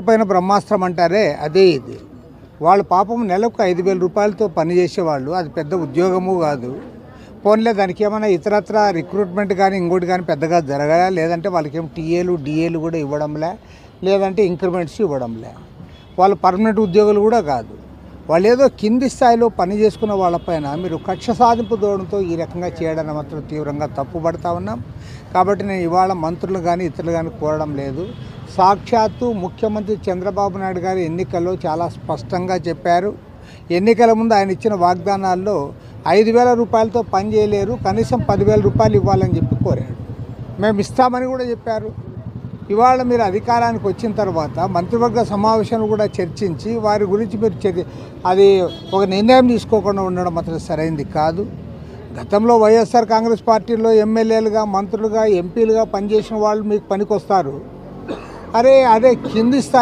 పైన బ్రహ్మాస్త్రం అంటారే అదే ఇది. వాళ్ళు పాపం నెలకు 5,000 రూపాయలతో పనిచేసేవాళ్ళు. అది పెద్ద ఉద్యోగము కాదు. పోన్లే దానికి ఏమైనా ఇతరత్ర రిక్రూట్మెంట్ కానీ ఇంకోటి కానీ పెద్దగా జరగాలా, లేదంటే వాళ్ళకి ఏం టీఏలు డిఏలు కూడా ఇవ్వడంలే, లేదంటే ఇంక్రిమెంట్స్ ఇవ్వడంలే. వాళ్ళు పర్మనెంట్ ఉద్యోగులు కూడా కాదు. వాళ్ళు ఏదో కింది స్థాయిలో పని చేసుకున్న వాళ్ళపైన మీరు కక్ష సాధింపు ధోరణితో ఈ రకంగా చేయడాన్ని మాత్రం తీవ్రంగా తప్పుపడతా ఉన్నాం. కాబట్టి నేను ఇవాళ మంత్రులు కానీ ఇతరులు కానీ కోరడం లేదు. సాక్షాత్తు ముఖ్యమంత్రి చంద్రబాబు నాయుడు గారు ఎన్నికల్లో చాలా స్పష్టంగా చెప్పారు. ఎన్నికల ముందు ఆయన ఇచ్చిన వాగ్దానాల్లో 5,000 రూపాయలతో పని చేయలేరు, కనీసం 10,000 రూపాయలు ఇవ్వాలని చెప్పి కోరాడు. మేము ఇస్తామని కూడా చెప్పారు. ఇవాళ మీరు అధికారానికి వచ్చిన తర్వాత మంత్రివర్గ సమావేశాలు కూడా చర్చించి వారి గురించి మీరు అది ఒక నిర్ణయం తీసుకోకుండా ఉండడం మాత్రం సరైనది కాదు. గతంలో వైఎస్ఆర్ కాంగ్రెస్ పార్టీలో ఎమ్మెల్యేలుగా, మంత్రులుగా, ఎంపీలుగా పనిచేసిన వాళ్ళు మీకు పనికొస్తారు. అదే కింది స్థాయి